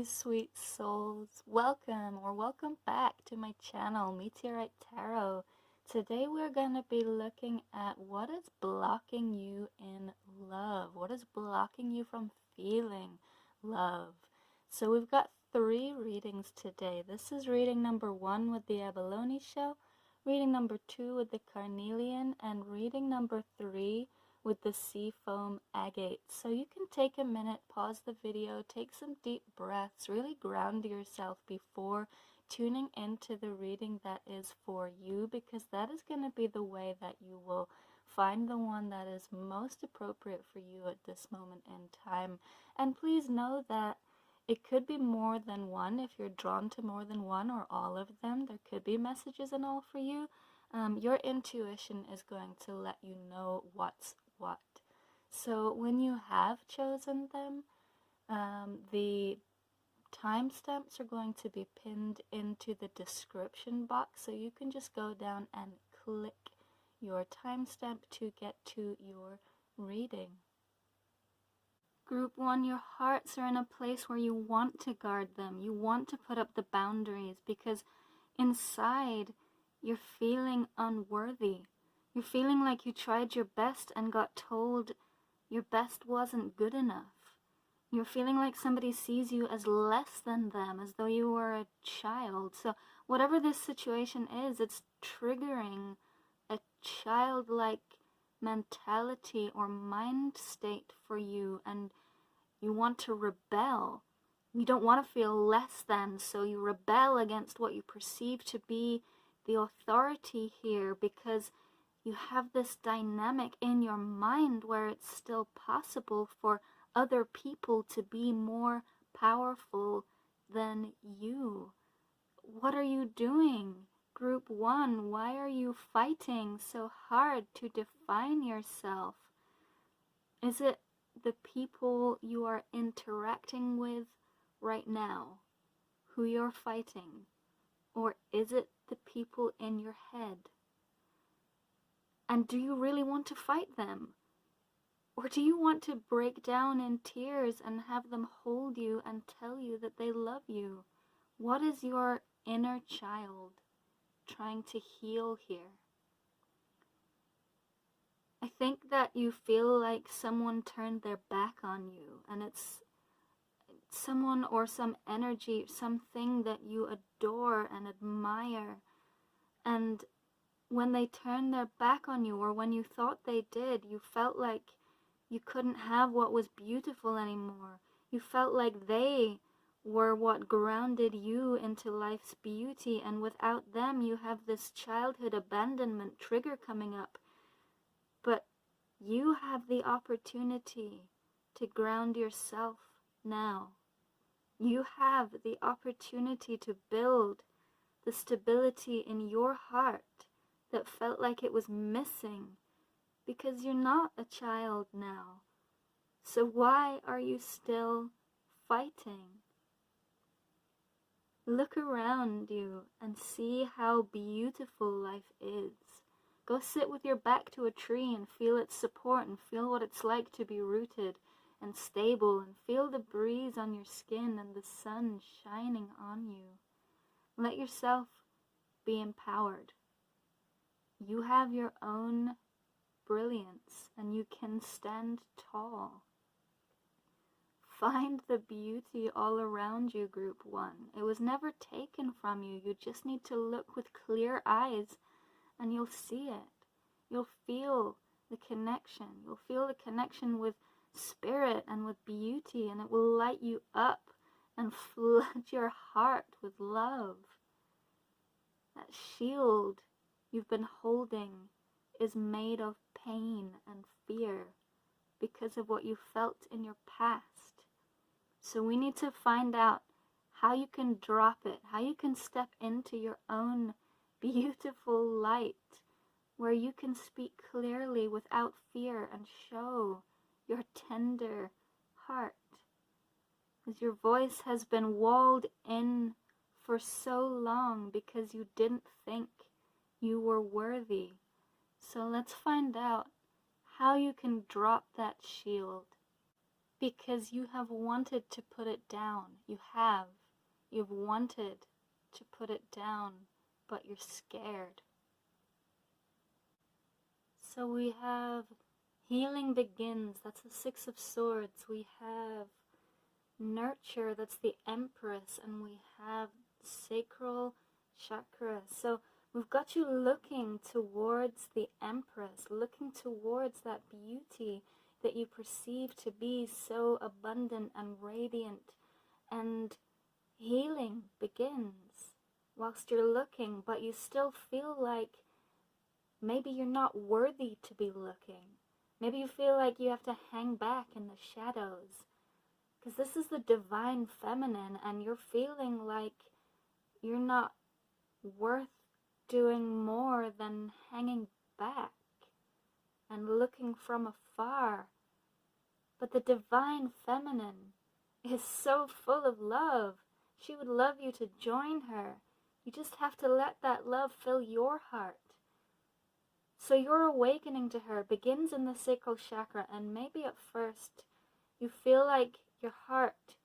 sweet souls. Welcome back to my channel, Meteorite Tarot. Today we're going to be looking at what is blocking you in love. What is blocking you from feeling love? So we've got 3 readings today. This is reading number 1 with the Abalone shell, reading number 2 with the Carnelian, and reading number 3 with the Seafoam Agate. So you can take a minute, pause the video, take some deep breaths, really ground yourself before tuning into the reading that is for you, because that is going to be the way that you will find the one that is most appropriate for you at this moment in time. And please know that it could be more than one. If you're drawn to more than one or all of them, there could be messages and all for you. Your intuition is going to let you know what's what. So when you have chosen them, the timestamps are going to be pinned into the description box, so you can just go down and click your timestamp to get to your reading. Group 1, your hearts are in a place where you want to guard them. You want to put up the boundaries because inside you're feeling unworthy. You're feeling like you tried your best and got told your best wasn't good enough. You're feeling like somebody sees you as less than them, as though you were a child. So whatever this situation is, it's triggering a childlike mentality or mind state for you, and you want to rebel. You don't want to feel less than, so you rebel against what you perceive to be the authority here, because you have this dynamic in your mind where it's still possible for other people to be more powerful than you. What are you doing? Group 1, why are you fighting so hard to define yourself? Is it the people you are interacting with right now who you're fighting? Or is it the people in your head? And do you really want to fight them? Or do you want to break down in tears and have them hold you and tell you that they love you? What is your inner child trying to heal here? I think that you feel like someone turned their back on you, and it's someone or some energy, something that you adore and admire, and when they turn their back on you, or when you thought they did, you felt like you couldn't have what was beautiful anymore. You felt like they were what grounded you into life's beauty, and without them you have this childhood abandonment trigger coming up. But you have the opportunity to ground yourself now. You have the opportunity to build the stability in your heart that felt like it was missing, because you're not a child now. So why are you still fighting? Look around you and see how beautiful life is. Go sit with your back to a tree and feel its support, and feel what it's like to be rooted and stable, and feel the breeze on your skin and the sun shining on you. Let yourself be empowered. You have your own brilliance, and you can stand tall. Find the beauty all around you, Group 1. It was never taken from you. You just need to look with clear eyes and you'll see it. You'll feel the connection. You'll feel the connection with spirit and with beauty, and it will light you up and flood your heart with love. That shield you've been holding is made of pain and fear because of what you felt in your past. So we need to find out how you can drop it, how you can step into your own beautiful light, where you can speak clearly without fear and show your tender heart. As your voice has been walled in for so long because you didn't think you were worthy. So let's find out how you can drop that shield. because you have wanted to put it down. You've wanted to put it down, but you're scared. So we have healing begins, that's the Six of Swords. We have nurture, that's the Empress, and we have sacral chakra. So we've got you looking towards the Empress, looking towards that beauty that you perceive to be so abundant and radiant, and healing begins whilst you're looking, but you still feel like maybe you're not worthy to be looking. Maybe you feel like you have to hang back in the shadows, because this is the divine feminine, and you're feeling like you're not worth doing more than hanging back and looking from afar. But the divine feminine is so full of love. She would love you to join her. You just have to let that love fill your heart. So your awakening to her begins in the sacral chakra, and maybe at first you feel like your heart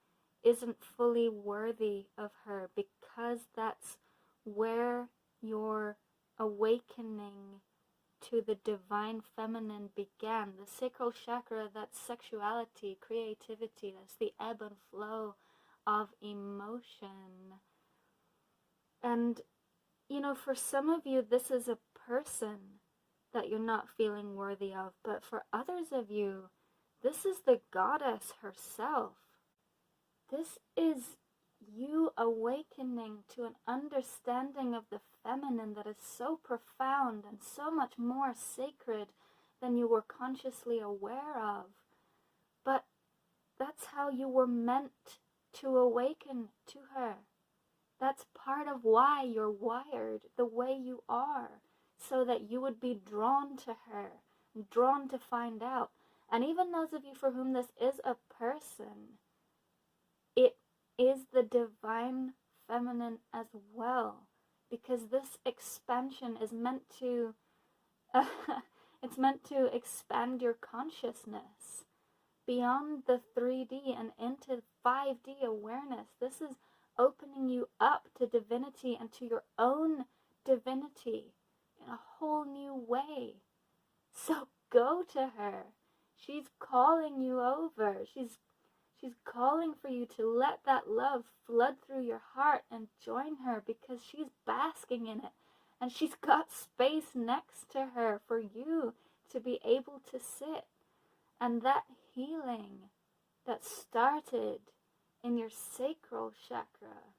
isn't fully worthy of her, because that's where your awakening to the divine feminine began. The sacral chakra, that's sexuality, creativity, that's the ebb and flow of emotion. And, you know, for some of you, this is a person that you're not feeling worthy of, but for others of you, this is the goddess herself. This is you awakening to an understanding of the feminine that is so profound and so much more sacred than you were consciously aware of. But that's how you were meant to awaken to her. That's part of why you're wired the way you are, so that you would be drawn to her, drawn to find out. And even those of you for whom this is a person, it is the divine feminine as well, because this expansion is meant to it's meant to expand your consciousness beyond the 3D and into 5D awareness. This is opening you up to divinity and to your own divinity in a whole new way. So go to her. She's calling you over. She's calling for you to let that love flood through your heart and join her, because she's basking in it. And she's got space next to her for you to be able to sit. And that healing that started in your sacral chakra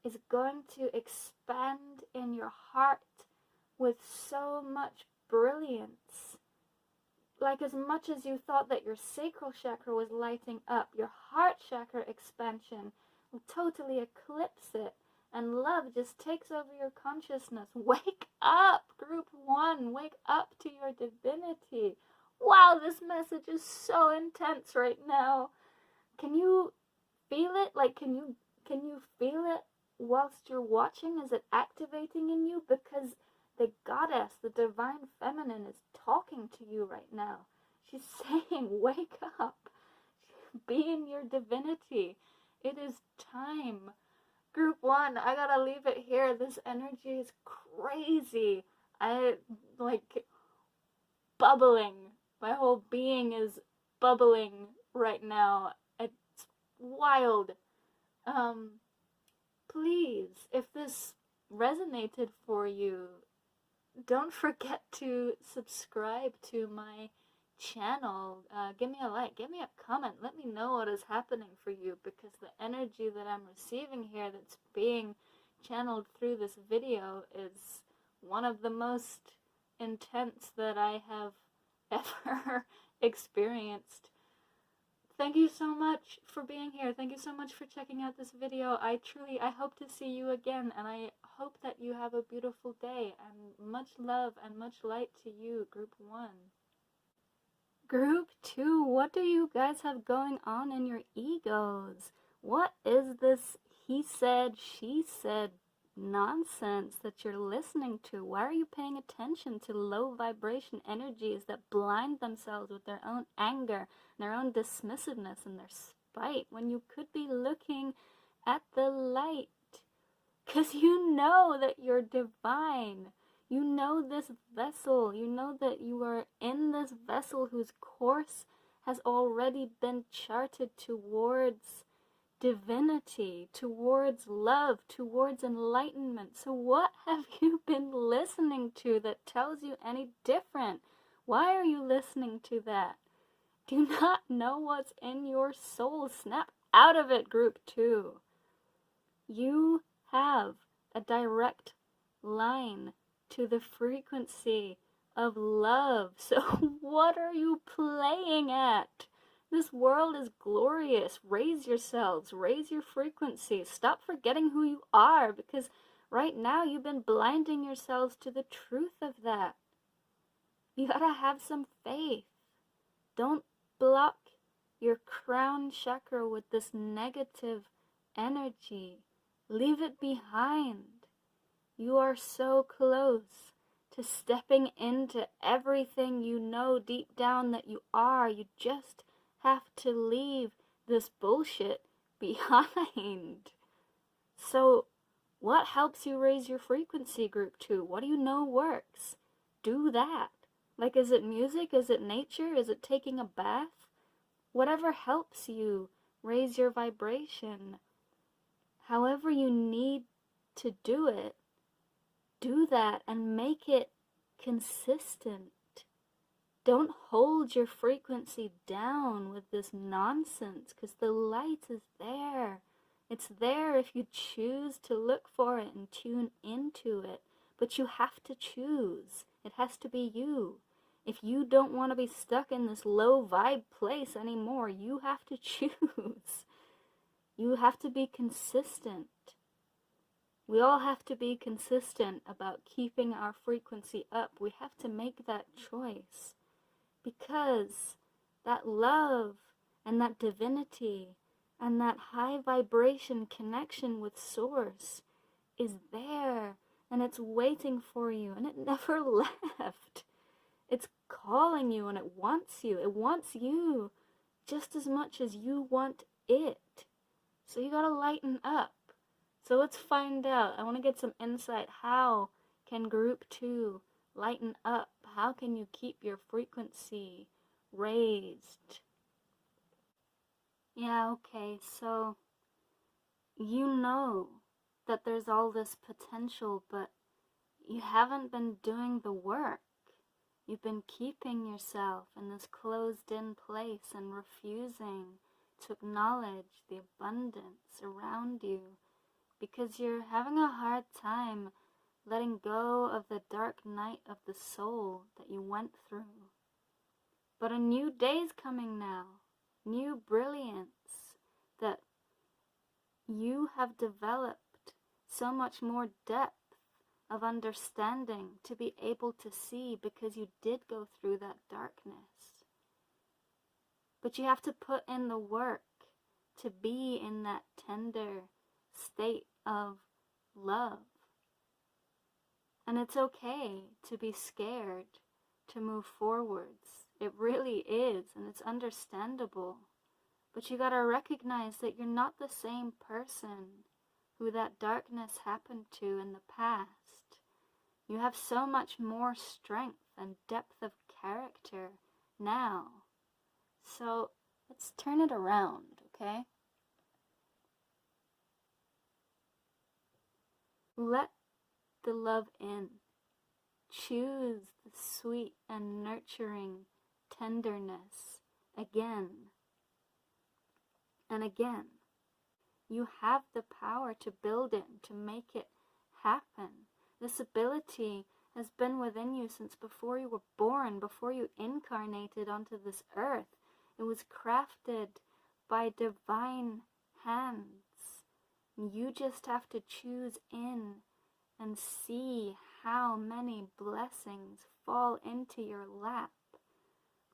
is going to expand in your heart with so much brilliance. Like, as much as you thought that your sacral chakra was lighting up, your heart chakra expansion will totally eclipse it, and love just takes over your consciousness. Wake up, group 1. Wake up to your divinity. Wow, this message is so intense right now. Can you feel it? Like, can you feel it whilst you're watching? Is it activating in you? Because the goddess, the divine feminine, is talking to you right now. She's saying, wake up. Be in your divinity. It is time. Group 1, I gotta leave it here. This energy is crazy. I, like, bubbling. My whole being is bubbling right now. It's wild. Please, if this resonated for you, don't forget to subscribe to my channel. Give me a like, give me a comment, let me know what is happening for you, because the energy that I'm receiving here that's being channeled through this video is one of the most intense that I have ever experienced. Thank you so much for being here. Thank you so much for checking out this video. I hope to see you again, and I hope that you have a beautiful day, and much love and much light to you, Group 1. Group 2, what do you guys have going on in your egos? What is this he said, she said nonsense that you're listening to? Why are you paying attention to low vibration energies that blind themselves with their own anger, their own dismissiveness, and their spite, when you could be looking at the light? Because you know that you're divine. You know this vessel. You know that you are in this vessel whose course has already been charted towards divinity, towards love, towards enlightenment. So what have you been listening to that tells you any different? Why are you listening to that? Do you not know what's in your soul? Snap out of it, group 2. You have a direct line to the frequency of love. So what are you playing at? This world is glorious. Raise yourselves. Raise your frequency. Stop forgetting who you are, because right now you've been blinding yourselves to the truth of that. You gotta have some faith. Don't block your crown chakra with this negative energy. Leave it behind. You are so close to stepping into everything you know deep down that you are. You just have to leave this bullshit behind. So, what helps you raise your frequency, group 2? What do you know works? Do that. Like, is it music? Is it nature? Is it taking a bath? Whatever helps you raise your vibration. However you need to do it, do that and make it consistent. Don't hold your frequency down with this nonsense, because the light is there. It's there if you choose to look for it and tune into it. But you have to choose. It has to be you. If you don't want to be stuck in this low vibe place anymore, you have to choose. You have to be consistent. We all have to be consistent about keeping our frequency up. We have to make that choice, because that love and that divinity and that high vibration connection with Source is there, and it's waiting for you, and it never left. It's calling you, and it wants you. It wants you just as much as you want it. So you gotta lighten up. So let's find out. I want to get some insight. How can group 2 lighten up? How can you keep your frequency raised? Yeah, okay, so you know that there's all this potential, but you haven't been doing the work. You've been keeping yourself in this closed-in place and refusing to acknowledge the abundance around you, because you're having a hard time letting go of the dark night of the soul that you went through. But a new day's coming now, new brilliance that you have developed so much more depth of understanding to be able to see, because you did go through that darkness. But you have to put in the work to be in that tender state of love. And it's okay to be scared to move forwards. It really is, and it's understandable. But you gotta recognize that you're not the same person who that darkness happened to in the past. You have so much more strength and depth of character now. So let's turn it around, okay? Let the love in. Choose the sweet and nurturing tenderness again and again. You have the power to build it and to make it happen. This ability has been within you since before you were born, before you incarnated onto this earth. It was crafted by divine hands. You just have to choose in and see how many blessings fall into your lap.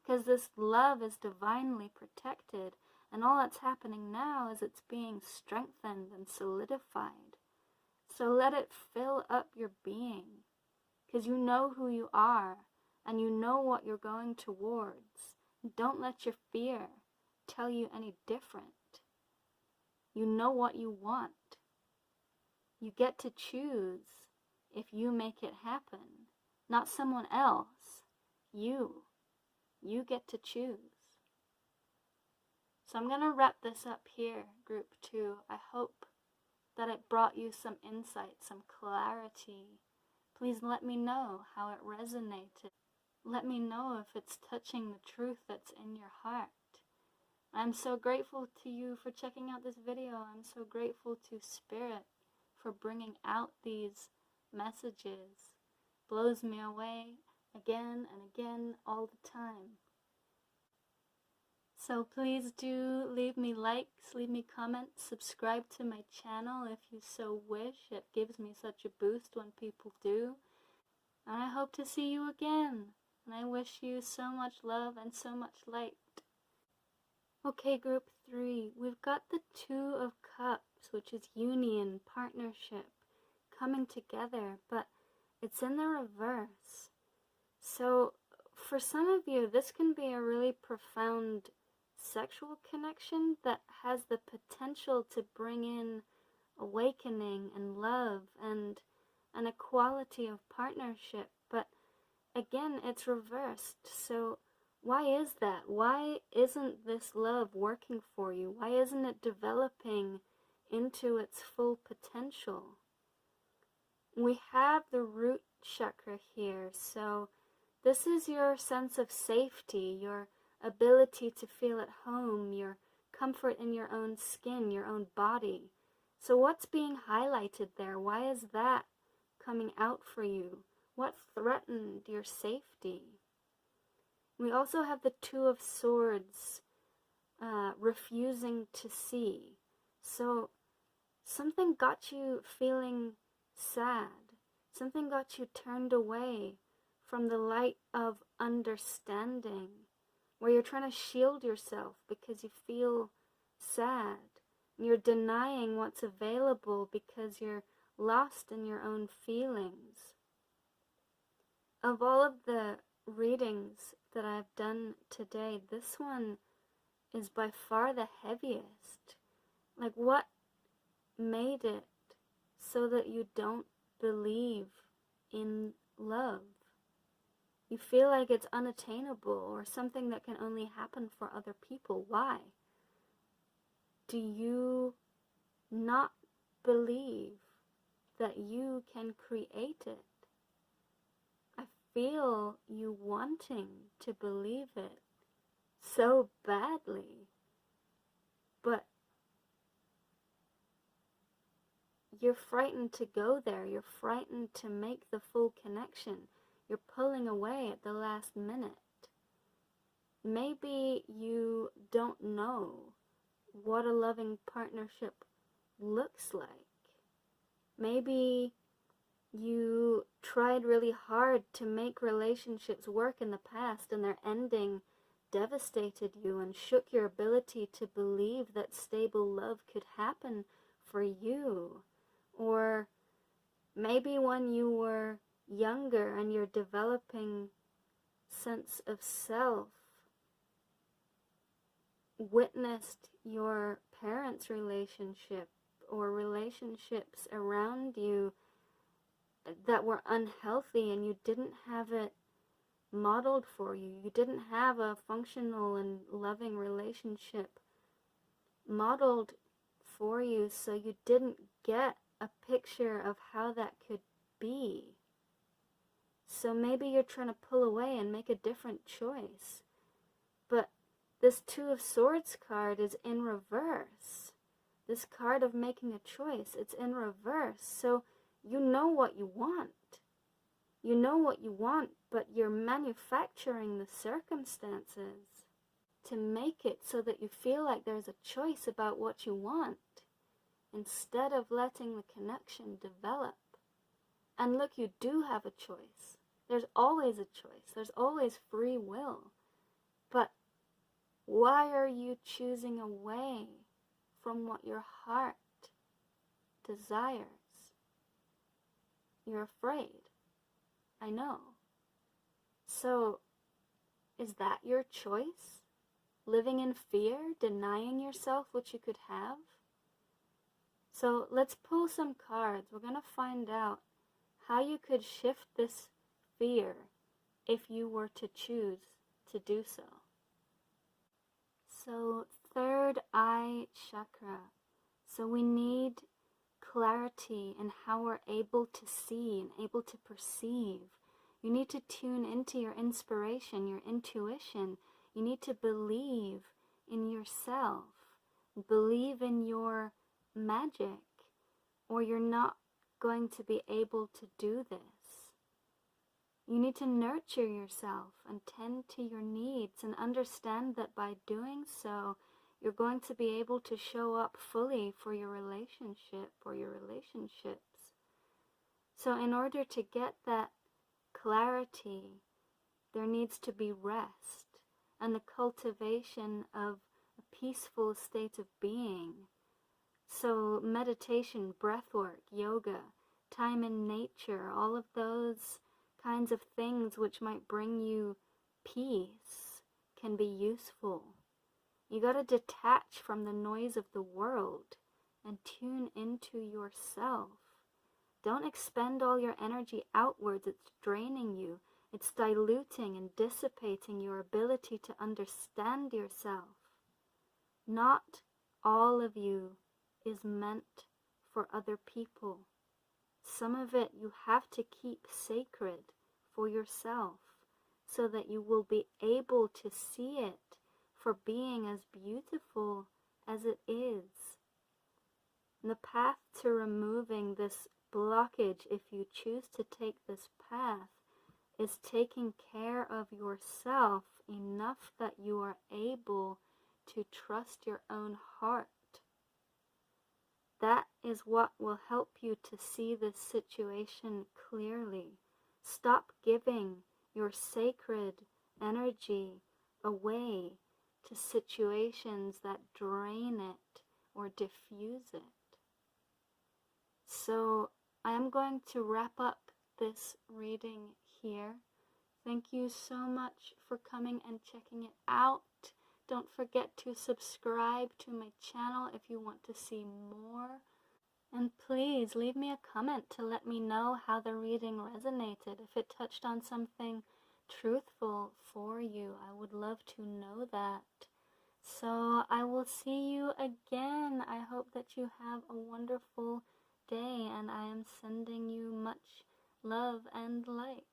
Because this love is divinely protected, and all that's happening now is it's being strengthened and solidified. So let it fill up your being, because you know who you are and you know what you're going towards. Don't let your fear tell you any different. You know what you want. You get to choose if you make it happen, not someone else. You get to choose. So I'm going to wrap this up here, group 2. I hope that it brought you some insight, some clarity. Please let me know how it resonated. Let me know if it's touching the truth that's in your heart. I'm so grateful to you for checking out this video. I'm so grateful to Spirit for bringing out these messages. Blows me away again and again all the time. So please do leave me likes, leave me comments, subscribe to my channel if you so wish. It gives me such a boost when people do. And I hope to see you again. And I wish you so much love and so much light. Okay, group 3, we've got the 2 of Cups, which is union, partnership, coming together, but it's in the reverse. So for some of you, this can be a really profound sexual connection that has the potential to bring in awakening and love and an equality of partnership, but again, it's reversed. So why is that? Why isn't this love working for you? Why isn't it developing into its full potential? We have the root chakra here, so this is your sense of safety, your ability to feel at home, your comfort in your own skin, your own body. So what's being highlighted there? Why is that coming out for you? What threatened your safety? We also have the 2 of Swords, refusing to see. So something got you feeling sad. Something got you turned away from the light of understanding, where you're trying to shield yourself because you feel sad. And you're denying what's available because you're lost in your own feelings. Of all of the readings that I've done today, this one is by far the heaviest. Like, what made it so that you don't believe in love? You feel like it's unattainable or something that can only happen for other people. Why? Do you not believe that you can create it? I feel you wanting to believe it so badly, but you're frightened to go there. You're frightened to make the full connection. You're pulling away at the last minute. Maybe you don't know what a loving partnership looks like. Maybe you tried really hard to make relationships work in the past and their ending devastated you and shook your ability to believe that stable love could happen for you. Or maybe when you were younger and your developing sense of self witnessed your parents' relationship or relationships around you that were unhealthy and you didn't have it modeled for you. You didn't have a functional and loving relationship modeled for you, so you didn't get a picture of how that could be. So maybe you're trying to pull away and make a different choice. But this 2 of Swords card is in reverse. This card of making a choice, it's in reverse. So you know what you want. You know what you want, but you're manufacturing the circumstances to make it so that you feel like there's a choice about what you want, instead of letting the connection develop. And look, you do have a choice. There's always a choice. There's always free will. But why are you choosing away from what your heart desires? You're afraid. I know. So, is that your choice? Living in fear, denying yourself what you could have? So let's pull some cards. We're going to find out how you could shift this fear if you were to choose to do so. So third eye chakra. So we need clarity in how we're able to see and able to perceive. You need to tune into your inspiration, your intuition. You need to believe in yourself. Believe in your magic, or you're not going to be able to do this. You need to nurture yourself and tend to your needs and understand that by doing so, you're going to be able to show up fully for your relationship or your relationships. So in order to get that clarity, there needs to be rest and the cultivation of a peaceful state of being. So meditation, breathwork, yoga, time in nature, all of those kinds of things which might bring you peace can be useful. You got to detach from the noise of the world and tune into yourself. Don't expend all your energy outwards. It's draining you. It's diluting and dissipating your ability to understand yourself. Not all of you is meant for other people. Some of it you have to keep sacred for yourself so that you will be able to see it for being as beautiful as it is. And the path to removing this blockage, if you choose to take this path, is taking care of yourself enough that you are able to trust your own heart. That is what will help you to see this situation clearly. Stop giving your sacred energy away to situations that drain it or diffuse it. So I am going to wrap up this reading here. Thank you so much for coming and checking it out. Don't forget to subscribe to my channel if you want to see more. And please leave me a comment to let me know how the reading resonated. If it touched on something truthful for you, I would love to know that. So I will see you again. I hope that you have a wonderful day, and I am sending you much love and light.